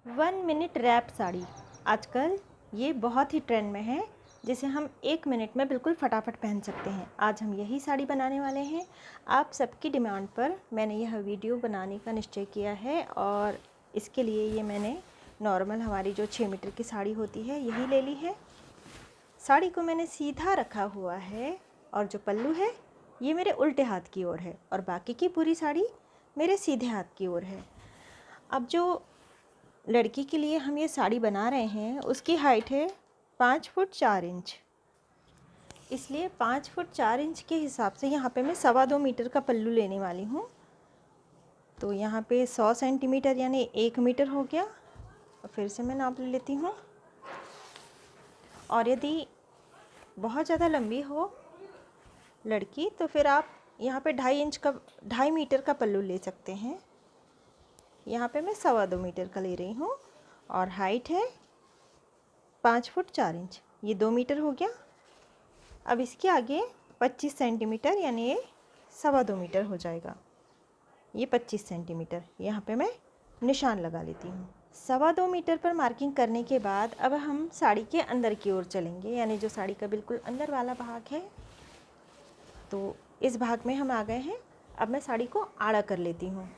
1 minute rap sari आजकल ये बहुत ही ट्रेंड में है, जिसे हम 1 मिनट में बिल्कुल फटाफट पहन सकते हैं। आज हम यही साड़ी बनाने वाले हैं। आप सबकी डिमांड पर मैंने यह वीडियो बनाने का निश्चय किया है और इसके लिए ये मैंने नॉर्मल हमारी जो 6 मीटर की साड़ी होती है यही ले ली है। साड़ी को मैंने सीधा रखा हुआ है और जो पल्लू है ये मेरे उल्टे हाथ की ओर है और बाकी की पूरी साड़ी मेरे सीधे हाथ की ओर है। अब जो लड़की के लिए हम ये साड़ी बना रहे हैं उसकी हाइट है 5 फुट 4 इंच, इसलिए 5 फुट 4 इंच के हिसाब से यहाँ पे मैं 2.25 मीटर का पल्लू लेने वाली हूँ। तो यहाँ पे 100 सेंटीमीटर यानी 1 मीटर हो गया। और फिर से मैं नाप ले लेती हूँ। और यदि बहुत ज़्यादा लंबी हो लड़की तो फिर आप यहाँ पे 2.5 मीटर का पल्लू ले सकते हैं। यहाँ पे मैं 2.25 मीटर का ले रही हूँ और हाइट है 5 फुट 4 इंच, ये 2 मीटर हो गया। अब इसके आगे 25 सेंटीमीटर यानी ये 2.25 मीटर हो जाएगा। ये 25 सेंटीमीटर यहाँ पे मैं निशान लगा लेती हूँ। 2.25 मीटर पर मार्किंग करने के बाद अब हम साड़ी के अंदर की ओर चलेंगे, यानी जो साड़ी का बिल्कुल अंदर वाला भाग है। तो इस भाग में हम आ गए हैं। अब मैं साड़ी को आड़ा कर लेती हूँ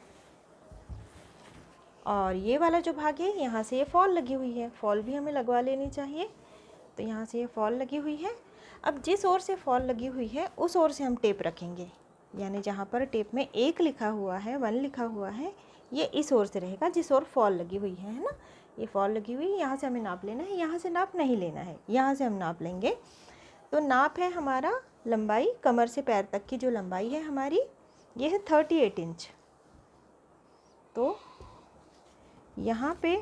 और ये वाला जो भाग है यहाँ से ये फॉल लगी हुई है, फॉल भी हमें लगवा लेनी चाहिए। तो यहाँ से ये फॉल लगी हुई है। अब जिस ओर से फॉल लगी हुई है उस ओर से हम टेप रखेंगे, यानी जहाँ पर टेप में 1 लिखा हुआ है 1 लिखा हुआ है ये इस ओर से रहेगा जिस ओर फॉल लगी हुई है ना। ये फॉल लगी हुई है, यहाँ से हमें नाप लेना है, यहाँ से नाप नहीं लेना है, यहाँ से हम नाप लेंगे। तो नाप है हमारा लंबाई, कमर से पैर तक की जो लंबाई है हमारी ये है 38 इंच। तो यहाँ पे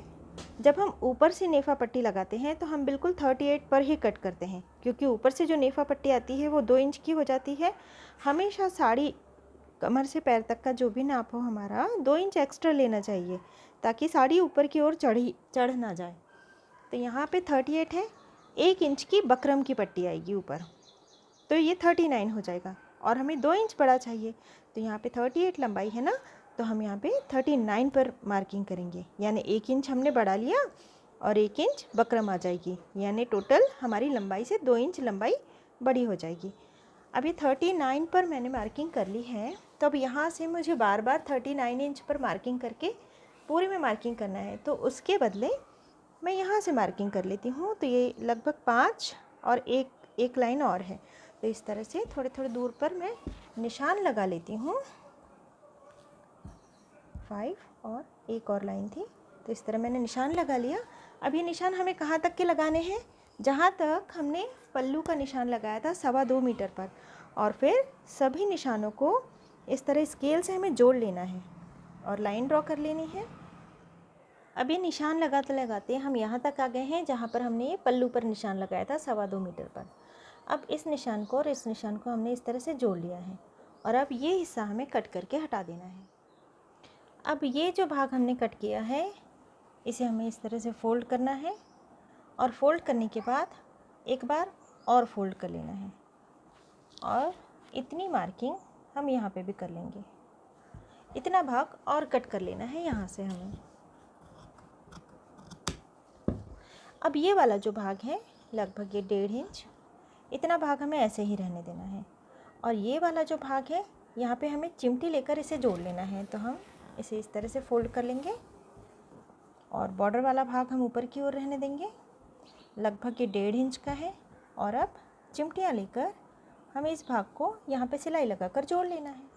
जब हम ऊपर से नेफ़ा पट्टी लगाते हैं तो हम बिल्कुल 38 पर ही कट करते हैं, क्योंकि ऊपर से जो नेफ़ा पट्टी आती है वो 2 इंच की हो जाती है। हमेशा साड़ी कमर से पैर तक का जो भी नाप हो हमारा 2 इंच एक्स्ट्रा लेना चाहिए, ताकि साड़ी ऊपर की ओर चढ़ ना जाए। तो यहाँ पे 38 है, 1 इंच की बकरम की पट्टी आएगी ऊपर, तो ये 39 हो जाएगा। और हमें 2 इंच बड़ा चाहिए, तो यहाँ पे 38 लंबाई है ना, तो हम यहाँ पे 39 पर मार्किंग करेंगे, यानी 1 इंच हमने बढ़ा लिया और 1 इंच बकरम आ जाएगी, यानी टोटल हमारी लंबाई से 2 इंच लंबाई बड़ी हो जाएगी। अब ये 39 पर मैंने मार्किंग कर ली है। तो अब यहाँ से मुझे बार बार 39 इंच पर मार्किंग करके पूरे में मार्किंग करना है, तो उसके बदले मैं यहाँ से मार्किंग कर लेती हूँ। तो ये लगभग 5 और एक लाइन और है, तो इस तरह से थोड़े थोड़े दूर पर मैं निशान लगा लेती हूँ। 5 और एक और लाइन थी, तो इस तरह मैंने निशान लगा लिया। अब ये निशान हमें कहाँ तक के लगाने हैं, जहाँ तक हमने पल्लू का निशान लगाया था 2.25 मीटर पर। और फिर सभी निशानों को इस तरह स्केल से हमें जोड़ लेना है और लाइन ड्रॉ कर लेनी है। अब ये निशान लगाते लगाते हम यहाँ तक आ गए हैं जहाँ पर हमने ये पल्लू पर निशान लगाया था 2.25 मीटर पर। अब इस निशान को और इस निशान को हमने इस तरह से जोड़ लिया है और अब ये हिस्सा हमें कट करके हटा देना है। अब ये जो भाग हमने कट किया है इसे हमें इस तरह से फ़ोल्ड करना है और फ़ोल्ड करने के बाद एक बार और फ़ोल्ड कर लेना है और इतनी मार्किंग हम यहाँ पे भी कर लेंगे। इतना भाग और कट कर लेना है यहाँ से हमें। अब ये वाला जो भाग है लगभग ये 1.5 इंच, इतना भाग हमें ऐसे ही रहने देना है। और ये वाला जो भाग है यहाँ पे हमें चिमटी लेकर इसे जोड़ लेना है, तो हम इसे इस तरह से फ़ोल्ड कर लेंगे और बॉर्डर वाला भाग हम ऊपर की ओर रहने देंगे। लगभग ये 1.5 इंच का है और अब चिमटियाँ लेकर हमें इस भाग को यहाँ पे सिलाई लगाकर जोड़ लेना है।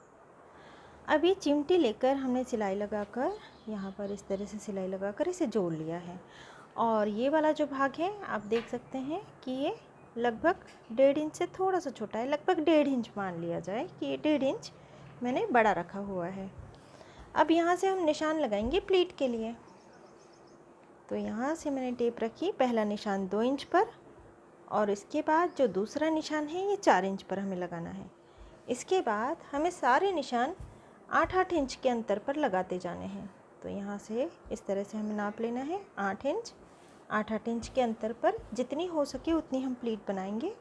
अब ये चिमटी लेकर हमने सिलाई लगाकर यहाँ पर इस तरह से सिलाई लगाकर इसे जोड़ लिया है। और ये वाला जो भाग है आप देख सकते हैं कि ये लगभग 1.5 इंच से थोड़ा सा छोटा है, लगभग 1.5 इंच मान लिया जाए कि ये 1.5 इंच मैंने बड़ा रखा हुआ है। अब यहाँ से हम निशान लगाएंगे प्लीट के लिए। तो यहाँ से मैंने टेप रखी, पहला निशान 2 इंच पर और इसके बाद जो दूसरा निशान है ये 4 इंच पर हमें लगाना है। इसके बाद हमें सारे निशान 8-8 इंच के अंतर पर लगाते जाने हैं। तो यहाँ से इस तरह से हमें नाप लेना है 8 इंच, 8-8 इंच के अंतर पर जितनी हो सके उतनी हम प्लीट बनाएंगे।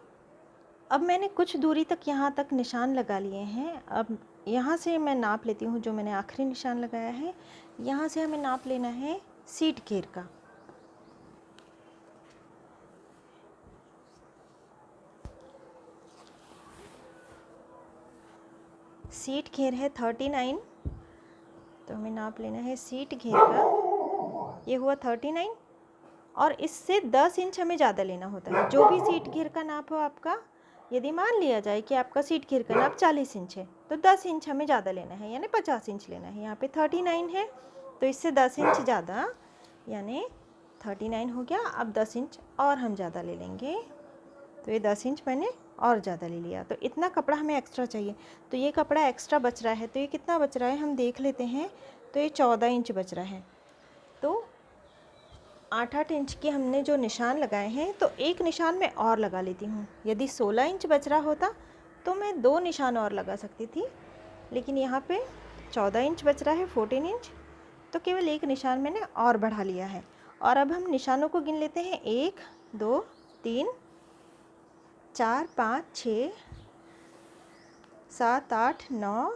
अब मैंने कुछ दूरी तक यहाँ तक निशान लगा लिए हैं। अब यहाँ से मैं नाप लेती हूँ, जो मैंने आखिरी निशान लगाया है यहाँ से हमें नाप लेना है सीट घेर का। सीट घेर है 39, तो हमें नाप लेना है सीट घेर का। ये हुआ 39 और इससे 10 इंच हमें ज़्यादा लेना होता है। जो भी सीट घेर का नाप हो आपका, यदि मान लिया जाए कि आपका सीट घेर का नाप 40 इंच है तो 10 इंच हमें ज़्यादा लेना है, यानी 50 इंच लेना है। यहाँ पे 39 है तो इससे 10 इंच ज़्यादा, यानी 39 हो गया। अब 10 इंच और हम ज़्यादा ले लेंगे, तो ये 10 इंच मैंने और ज़्यादा ले लिया। तो इतना कपड़ा हमें एक्स्ट्रा चाहिए, तो ये कपड़ा एक्स्ट्रा बच रहा है। तो ये कितना बच रहा है हम देख लेते हैं। तो ये 14 इंच बच रहा है। तो 8-8 इंच के हमने जो निशान लगाए हैं, तो एक निशान मैं और लगा लेती हूँ। यदि 16 इंच बच रहा होता तो मैं 2 निशान और लगा सकती थी, लेकिन यहाँ पे 14 इंच बच रहा है, 14 इंच, तो केवल एक निशान मैंने और बढ़ा लिया है। और अब हम निशानों को गिन लेते हैं। 1 2 3 4 5 6 7 8 9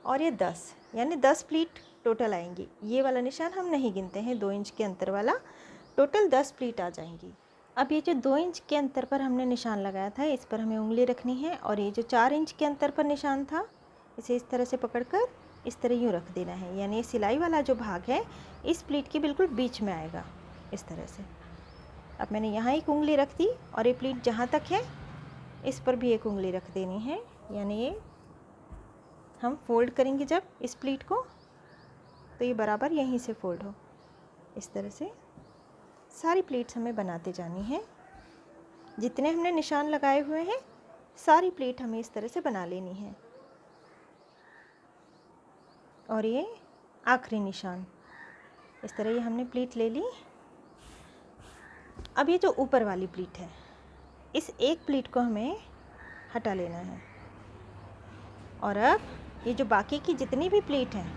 और ये 10, यानी 10 प्लीट टोटल आएंगी। ये वाला निशान हम नहीं गिनते हैं, 2 इंच के अंतर वाला। टोटल 10 प्लीट आ जाएंगी। अब ये जो 2 इंच के अंतर पर हमने निशान लगाया था, इस पर हमें उंगली रखनी है। और ये जो 4 इंच के अंतर पर निशान था, इसे इस तरह से पकड़कर इस तरह यूँ रख देना है, यानी सिलाई वाला जो भाग है इस प्लीट के बिल्कुल बीच में आएगा, इस तरह से। अब मैंने यहाँ एक उंगली रख दी और ये प्लीट जहाँ तक है इस पर भी एक उंगली रख देनी है, यानी ये हम फोल्ड करेंगे जब इस प्लीट को, तो ये बराबर यहीं से फोल्ड हो। इस तरह से सारी प्लीट्स हमें बनाते जानी है। जितने हमने निशान लगाए हुए हैं सारी प्लीट हमें इस तरह से बना लेनी है। और ये आखिरी निशान, इस तरह ये हमने प्लीट ले ली। अब ये जो ऊपर वाली प्लीट है, इस एक प्लीट को हमें हटा लेना है। और अब ये जो बाकी की जितनी भी प्लीट हैं,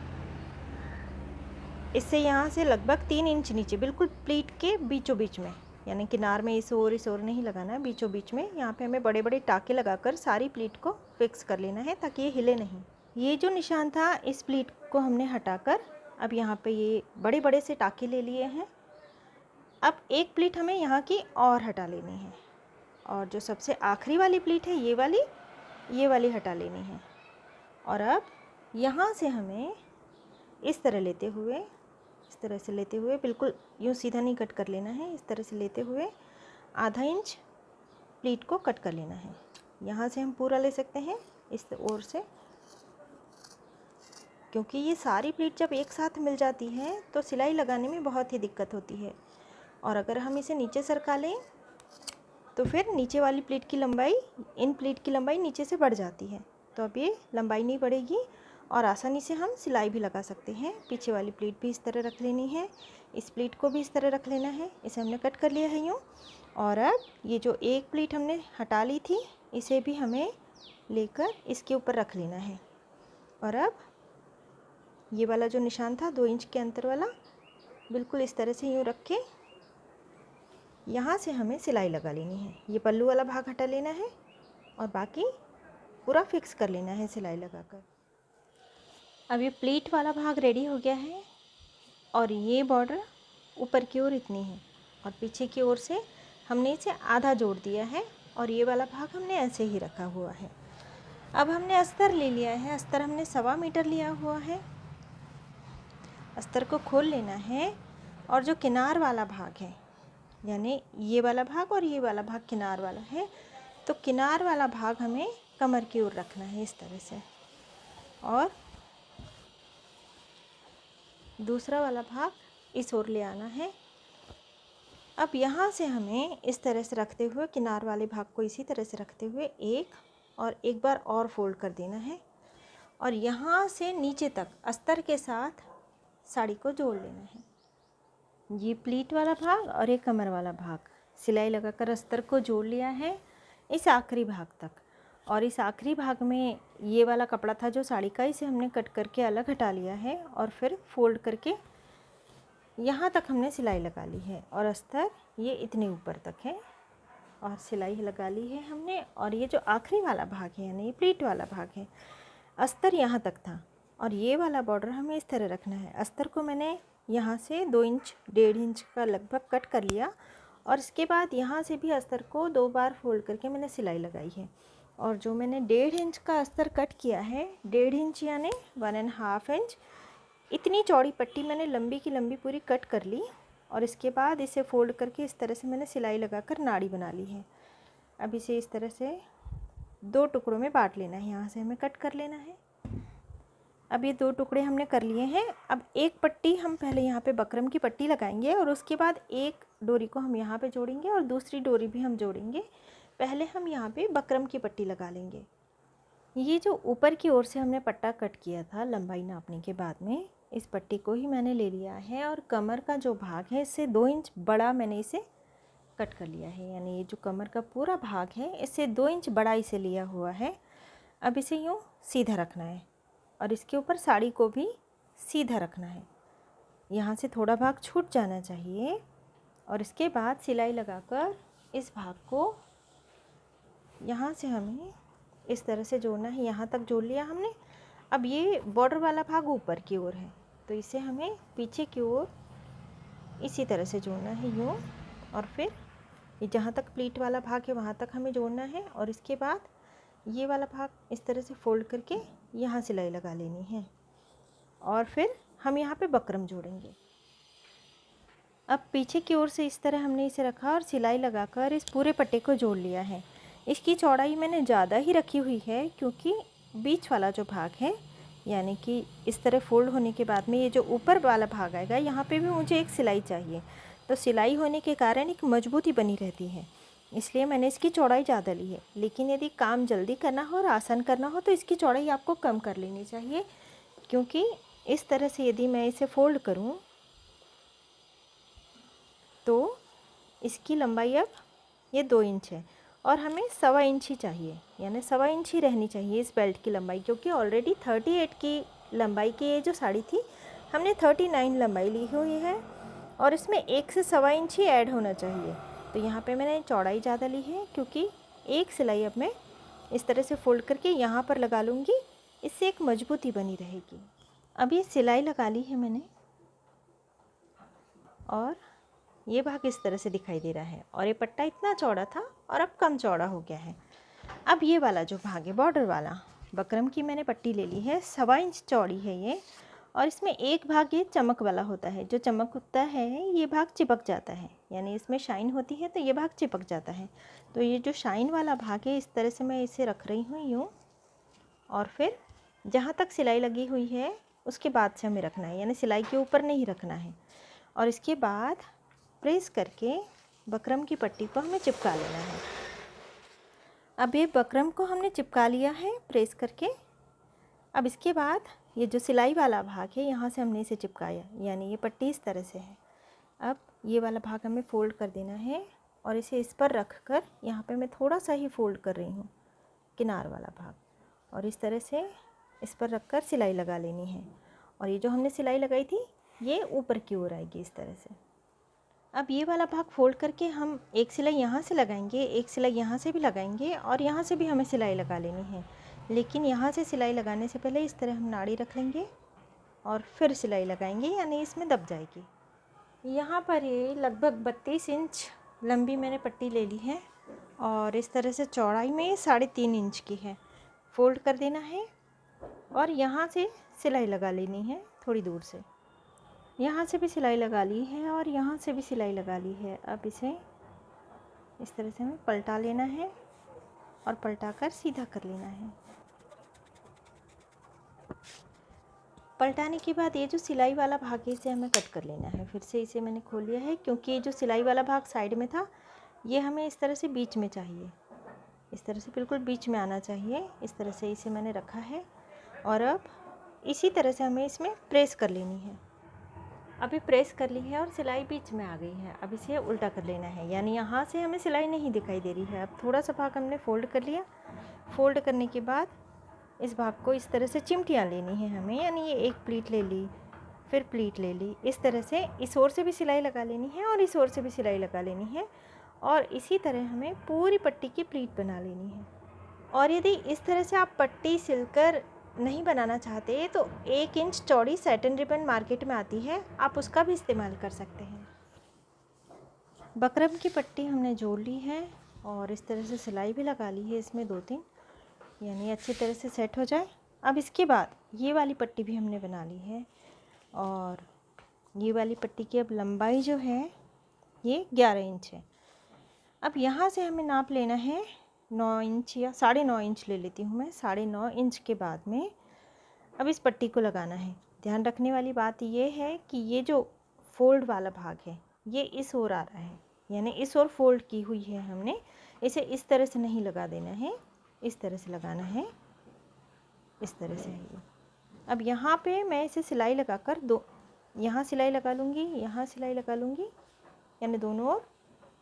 इससे यहाँ से लगभग 3 इंच नीचे, बिल्कुल प्लीट के बीचों बीच में, यानी किनार में इस ओर नहीं लगाना है, बीचों बीच में यहाँ पे हमें बड़े बड़े टाके लगाकर सारी प्लीट को फिक्स कर लेना है ताकि ये हिले नहीं। ये जो निशान था इस प्लीट को हमने हटाकर अब यहाँ पे ये बड़े बड़े से टाके ले लिए हैं। अब एक प्लीट हमें यहाँ की और हटा लेनी है, और जो सबसे आखिरी वाली प्लीट है ये वाली हटा लेनी है। और अब यहाँ से हमें इस तरह लेते हुए, इस तरह से लेते हुए, बिल्कुल यूँ सीधा नहीं कट कर लेना है, इस तरह से लेते हुए आधा इंच प्लीट को कट कर लेना है। यहाँ से हम पूरा ले सकते हैं इस ओर से, क्योंकि ये सारी प्लीट जब एक साथ मिल जाती है तो सिलाई लगाने में बहुत ही दिक्कत होती है। और अगर हम इसे नीचे सरका लें तो फिर नीचे वाली प्लीट की लंबाई, इन प्लीट की लंबाई नीचे से बढ़ जाती है। तो अब ये लंबाई नहीं बढ़ेगी और आसानी से हम सिलाई भी लगा सकते हैं। पीछे वाली प्लीट भी इस तरह रख लेनी है, इस प्लीट को भी इस तरह रख लेना है। इसे हमने कट कर लिया है यूँ। और अब ये जो एक प्लीट हमने हटा ली थी, इसे भी हमें लेकर इसके ऊपर रख लेना है। और अब ये वाला जो निशान था 2 इंच के अंतर वाला, बिल्कुल इस तरह से यूँ रख के यहाँ से हमें सिलाई लगा लेनी है। ये पल्लू वाला भाग हटा लेना है और बाकी पूरा फिक्स कर लेना है सिलाई लगाकर। अब ये प्लीट वाला भाग रेडी हो गया है और ये बॉर्डर ऊपर की ओर इतनी है और पीछे की ओर से हमने इसे आधा जोड़ दिया है और ये वाला भाग हमने ऐसे ही रखा हुआ है। अब हमने अस्तर ले लिया है, अस्तर हमने 1.25 मीटर लिया हुआ है। अस्तर को खोल लेना है और जो किनार वाला भाग है, यानी ये वाला भाग और ये वाला भाग किनार वाला है, तो किनार वाला भाग हमें कमर की ओर रखना है इस तरह से, और दूसरा वाला भाग इस ओर ले आना है। अब यहाँ से हमें इस तरह से रखते हुए, किनार वाले भाग को इसी तरह से रखते हुए एक बार और फोल्ड कर देना है और यहाँ से नीचे तक अस्तर के साथ साड़ी को जोड़ लेना है। ये प्लीट वाला भाग और एक कमर वाला भाग सिलाई लगाकर अस्तर को जोड़ लिया है इस आखिरी भाग तक। और इस आखिरी भाग में ये वाला कपड़ा था जो साड़ी का, इसे हमने कट करके अलग हटा लिया है और फिर फोल्ड करके यहाँ तक हमने सिलाई लगा ली है और अस्तर ये इतने ऊपर तक है और सिलाई लगा ली है हमने। और ये जो आखिरी वाला भाग है, यानी ये प्लीट वाला भाग है, अस्तर यहाँ तक था और ये वाला बॉर्डर हमें इस तरह रखना है। अस्तर को मैंने यहाँ से 2 इंच 1.5 इंच का लगभग कट कर लिया और इसके बाद यहाँ से भी अस्तर को 2 बार फोल्ड करके मैंने सिलाई लगाई है। और जो मैंने 1.5 इंच का अस्तर कट किया है, 1.5 इंच यानी 1.5 इंच, इतनी चौड़ी पट्टी मैंने लंबी की लंबी पूरी कट कर ली और इसके बाद इसे फोल्ड करके इस तरह से मैंने सिलाई लगाकर नाड़ी बना ली है। अब इसे इस तरह से 2 टुकड़ों में बांट लेना है, यहाँ से हमें कट कर लेना है। अब ये 2 टुकड़े हमने कर लिए हैं। अब एक पट्टी हम पहले यहाँ पे बकरम की पट्टी लगाएंगे और उसके बाद एक डोरी को हम यहाँ पे जोड़ेंगे और दूसरी डोरी भी हम जोड़ेंगे। पहले हम यहाँ पे बकरम की पट्टी लगा लेंगे। ये जो ऊपर की ओर से हमने पट्टा कट किया था लंबाई नापने के बाद में, इस पट्टी को ही मैंने ले लिया है और कमर का जो भाग है इससे 2 इंच बड़ा मैंने इसे कट कर लिया है। यानी ये जो कमर का पूरा भाग है इससे 2 इंच बड़ा इसे लिया हुआ है। अब इसे यूँ सीधा रखना है और इसके ऊपर साड़ी को भी सीधा रखना है। यहाँ से थोड़ा भाग छूट जाना चाहिए और इसके बाद सिलाई लगाकर इस भाग को यहाँ से हमें इस तरह से जोड़ना है। यहाँ तक जोड़ लिया हमने। अब ये बॉर्डर वाला भाग ऊपर की ओर है तो इसे हमें पीछे की ओर इसी तरह से जोड़ना है यूँ, और फिर ये जहाँ तक प्लीट वाला भाग है वहाँ तक हमें जोड़ना है और इसके बाद ये वाला भाग इस तरह से फोल्ड करके यहाँ सिलाई लगा लेनी है और फिर हम यहाँ पे बकरम जोड़ेंगे। अब पीछे की ओर से इस तरह हमने इसे रखा और सिलाई लगाकर इस पूरे पट्टे को जोड़ लिया है। इसकी चौड़ाई मैंने ज़्यादा ही रखी हुई है क्योंकि बीच वाला जो भाग है, यानी कि इस तरह फोल्ड होने के बाद में ये जो ऊपर वाला भाग आएगा यहाँ पे भी मुझे एक सिलाई चाहिए। तो सिलाई होने के कारण एक मजबूती बनी रहती है, इसलिए मैंने इसकी चौड़ाई ज़्यादा ली है। लेकिन यदि काम जल्दी करना हो और आसान करना हो तो इसकी चौड़ाई आपको कम कर लेनी चाहिए, क्योंकि इस तरह से यदि मैं इसे फोल्ड करूं तो इसकी लंबाई अब ये 2 इंच है और हमें 1.25 इंच ही चाहिए, यानी 1.25 इंच ही रहनी चाहिए इस बेल्ट की लंबाई, क्योंकि ऑलरेडी 38 की लंबाई की ये जो साड़ी थी हमने 39 लंबाई ली हुई है और इसमें 1 से 1.25 इंच ही ऐड होना चाहिए। तो यहाँ पे मैंने चौड़ाई ज़्यादा ली है क्योंकि एक सिलाई अब मैं इस तरह से फोल्ड करके यहाँ पर लगा लूँगी, इससे एक मजबूती बनी रहेगी। अब ये सिलाई लगा ली है मैंने और ये भाग इस तरह से दिखाई दे रहा है और ये पट्टा इतना चौड़ा था और अब कम चौड़ा हो गया है। अब ये वाला जो भाग है बॉर्डर वाला, बकरम की मैंने पट्टी ले ली है, 1.25 इंच चौड़ी है ये और इसमें एक भाग ये चमक वाला होता है। जो चमक होता है ये भाग चिपक जाता है, यानी इसमें शाइन होती है तो ये भाग चिपक जाता है। तो ये जो शाइन वाला भाग है इस तरह से मैं इसे रख रही हूँ यूँ, और फिर जहाँ तक सिलाई लगी हुई है उसके बाद से हमें रखना है, यानी सिलाई के ऊपर नहीं रखना है। और इसके बाद प्रेस करके बकरम की पट्टी को हमें चिपका लेना है। अब ये बकरम को हमने चिपका लिया है प्रेस करके। अब इसके बाद ये जो सिलाई वाला भाग है यहाँ से हमने इसे चिपकाया, यानी ये पट्टी इस तरह से है। अब ये वाला भाग हमें फ़ोल्ड कर देना है और इसे इस पर रख कर यहाँ पर मैं थोड़ा सा ही फ़ोल्ड कर रही हूँ किनार वाला भाग, और इस तरह से इस पर रख कर सिलाई लगा लेनी है। और ये जो हमने सिलाई लगाई थी ये ऊपर की ओर आएगी इस तरह से। अब ये वाला भाग फोल्ड करके हम एक सिलाई यहाँ से लगाएंगे, एक सिलाई यहाँ से भी लगाएंगे और यहाँ से भी हमें सिलाई लगा लेनी है। लेकिन यहाँ से सिलाई लगाने से पहले इस तरह हम नाड़ी रख लेंगे और फिर सिलाई लगाएंगे, यानी इसमें दब जाएगी। यहाँ पर ये लगभग 32 इंच लंबी मैंने पट्टी ले ली है और इस तरह से चौड़ाई में 3.5 इंच की है। फोल्ड कर देना है और यहाँ से सिलाई लगा लेनी है थोड़ी दूर से। यहाँ से भी सिलाई लगा ली है और यहाँ से भी सिलाई लगा ली है। अब इसे इस तरह से हमें पलटा लेना है और पलटा कर सीधा कर लेना है। पलटाने के बाद ये जो सिलाई वाला भाग है इसे हमें कट कर लेना है। फिर से इसे मैंने खोल लिया है क्योंकि ये जो सिलाई वाला भाग साइड में था ये हमें इस तरह से बीच में चाहिए, इस तरह से बिल्कुल बीच में आना चाहिए। इस तरह से इसे मैंने रखा है और अब इसी तरह से हमें इसमें प्रेस कर लेनी है। अभी प्रेस कर ली है और सिलाई बीच में आ गई है। अब इसे उल्टा कर लेना है, यानी यहाँ से हमें सिलाई नहीं दिखाई दे रही है। अब थोड़ा सा भाग हमने फ़ोल्ड कर लिया। फ़ोल्ड करने के बाद इस भाग को इस तरह से चिमटियाँ लेनी है हमें, यानी ये एक प्लीट ले ली, फिर प्लीट ले ली। इस तरह से इस ओर से भी सिलाई लगा लेनी है और इस ओर से भी सिलाई लगा लेनी है और इसी तरह हमें पूरी पट्टी की प्लीट बना लेनी है। और यदि इस तरह से आप पट्टी सिलकर नहीं बनाना चाहते तो 1 इंच चौड़ी सैटिन रिबन मार्केट में आती है, आप उसका भी इस्तेमाल कर सकते हैं। बकरम की पट्टी हमने जोड़ ली है और इस तरह से सिलाई भी लगा ली है इसमें 2-3, यानी अच्छी तरह से सेट हो जाए। अब इसके बाद ये वाली पट्टी भी हमने बना ली है और ये वाली पट्टी की अब लंबाई जो है ये 11 इंच है। अब यहाँ से हमें नाप लेना है 9 इंच या 9.5 इंच ले लेती हूँ मैं। 9.5 इंच के बाद में अब इस पट्टी को लगाना है। ध्यान रखने वाली बात ये है कि ये जो फोल्ड वाला भाग है ये इस ओर आ रहा है, यानी इस ओर फोल्ड की हुई है हमने, इसे इस तरह से नहीं लगा देना है, इस तरह से लगाना है, इस तरह से है ये। अब यहाँ पे मैं इसे सिलाई लगाकर यहाँ सिलाई लगा लूँगी, यहाँ सिलाई लगा लूँगी, यानी दोनों ओर,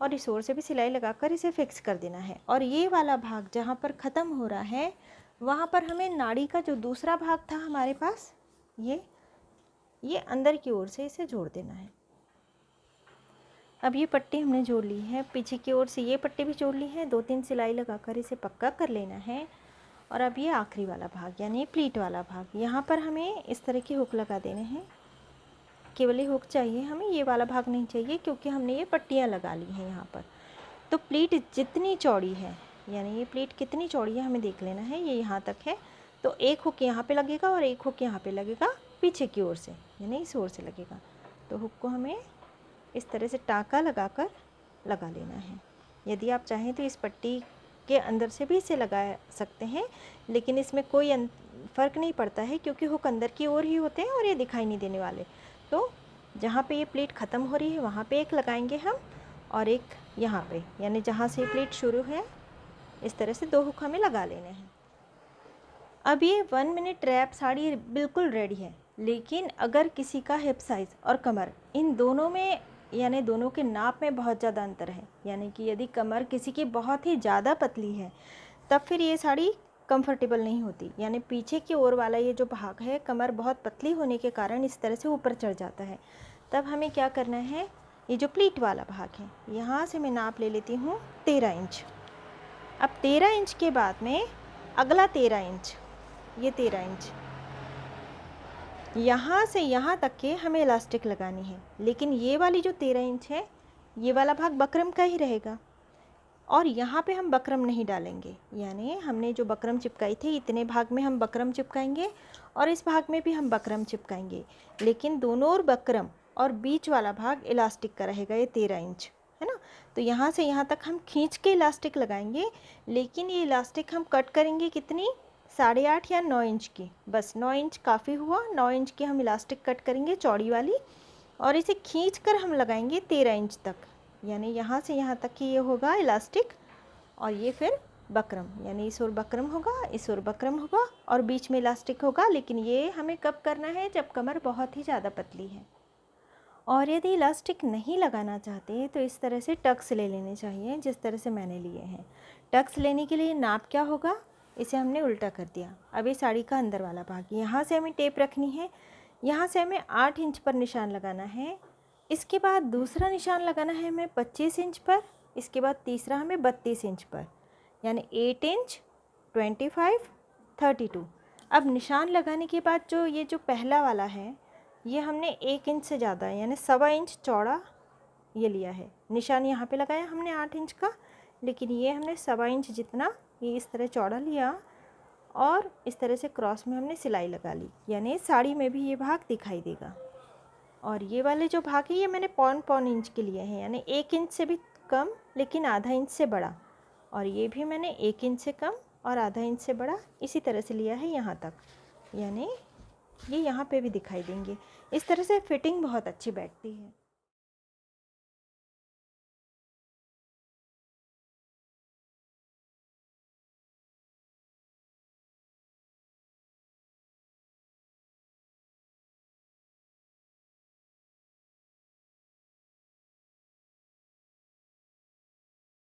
और इस ओर से भी सिलाई लगाकर इसे फिक्स कर देना है। और ये वाला भाग जहाँ पर ख़त्म हो रहा है वहाँ पर हमें नाड़ी का जो दूसरा भाग था हमारे पास ये अंदर की ओर से इसे जोड़ देना है। अब ये पट्टी हमने जोड़ ली है, पीछे की ओर से ये पट्टी भी जोड़ ली है, 2-3 सिलाई लगाकर इसे पक्का कर लेना है। और अब ये आखिरी वाला भाग यानी प्लीट वाला भाग, यहाँ पर हमें इस तरह की हुक लगा देने हैं। केवल ये हुक चाहिए हमें, ये वाला भाग नहीं चाहिए क्योंकि हमने ये पट्टियाँ लगा ली हैं यहाँ पर। तो प्लीट जितनी चौड़ी है, यानी ये प्लीट कितनी चौड़ी है हमें देख लेना है। ये यहाँ तक है तो एक हुक यहाँ पे लगेगा और एक हुक यहाँ पे लगेगा पीछे की ओर से, यानी इस ओर से लगेगा। तो हुक को हमें इस तरह से टाँका लगाकर लगा लेना है। यदि आप चाहें तो इस पट्टी के अंदर से भी इसे लगा सकते हैं, लेकिन इसमें कोई फ़र्क नहीं पड़ता है क्योंकि हुक अंदर की ओर ही होते हैं और ये दिखाई नहीं देने वाले। तो जहाँ पे ये प्लीट ख़त्म हो रही है वहाँ पे एक लगाएंगे हम और एक यहाँ पे, यानी जहाँ से प्लीट शुरू है इस तरह से 2 हुक हमें लगा लेने हैं। अब ये 1 मिनट रैप साड़ी बिल्कुल रेडी है, लेकिन अगर किसी का हिप साइज़ और कमर इन दोनों में, यानी दोनों के नाप में बहुत ज़्यादा अंतर है, यानी कि यदि कमर किसी की बहुत ही ज़्यादा पतली है तब फिर ये साड़ी कंफर्टेबल नहीं होती, यानी पीछे की ओर वाला ये जो भाग है कमर बहुत पतली होने के कारण इस तरह से ऊपर चढ़ जाता है। तब हमें क्या करना है, ये जो प्लीट वाला भाग है यहाँ से मैं नाप ले लेती हूँ 13 इंच। अब 13 इंच के बाद में अगला 13 इंच, ये 13 इंच, यहाँ से यहाँ तक के हमें इलास्टिक लगानी है। लेकिन ये वाली जो 13 इंच है ये वाला भाग बकरम का ही रहेगा और यहाँ पे हम बकरम नहीं डालेंगे, यानी हमने जो बकरम चिपकाई थी इतने भाग में हम बकरम चिपकाएंगे और इस भाग में भी हम बकरम चिपकाएंगे, लेकिन दोनों ओर बकरम और बीच वाला भाग इलास्टिक का रहेगा। ये 13 इंच है ना, तो यहाँ से यहाँ तक हम खींच के इलास्टिक लगाएंगे, लेकिन ये इलास्टिक हम कट करेंगे कितनी, 8.5 या 9 इंच की, बस 9 इंच काफ़ी हुआ। 9 इंच की हम इलास्टिक कट करेंगे चौड़ी वाली और इसे खींच कर हम लगाएंगे 13 इंच तक, यानी यहाँ से यहाँ तक की ये होगा इलास्टिक और ये फिर बकरम, यानी इस ओर बकरम होगा, इस ओर बकरम होगा और बीच में इलास्टिक होगा। लेकिन ये हमें कब करना है, जब कमर बहुत ही ज़्यादा पतली है। और यदि इलास्टिक नहीं लगाना चाहते तो इस तरह से टक्स ले लेने चाहिए, जिस तरह से मैंने लिए हैं। टक्स लेने के लिए नाप क्या होगा, इसे हमने उल्टा कर दिया। अब ये साड़ी का अंदर वाला भाग, यहाँ से हमें टेप रखनी है, यहाँ से हमें 8 इंच पर निशान लगाना है। इसके बाद दूसरा निशान लगाना है हमें 25 इंच पर, इसके बाद तीसरा हमें 32 इंच पर, यानी 8 इंच, 25, 32। अब निशान लगाने के बाद जो ये जो पहला वाला है ये हमने 1 इंच से ज़्यादा यानी 1.25 इंच चौड़ा ये लिया है। निशान यहाँ पे लगाया हमने 8 इंच का, लेकिन ये हमने 1.25 इंच जितना ये इस तरह चौड़ा लिया और इस तरह से क्रॉस में हमने सिलाई लगा ली, यानी साड़ी में भी ये भाग दिखाई देगा। और ये वाले जो भाग है ये मैंने 0.5 इंच के लिए हैं, यानी 1 इंच से भी कम लेकिन आधा इंच से बड़ा, और ये भी मैंने 1 इंच से कम और आधा इंच से बड़ा इसी तरह से लिया है यहाँ तक, यानी ये यहाँ पे भी दिखाई देंगे। इस तरह से फिटिंग बहुत अच्छी बैठती है।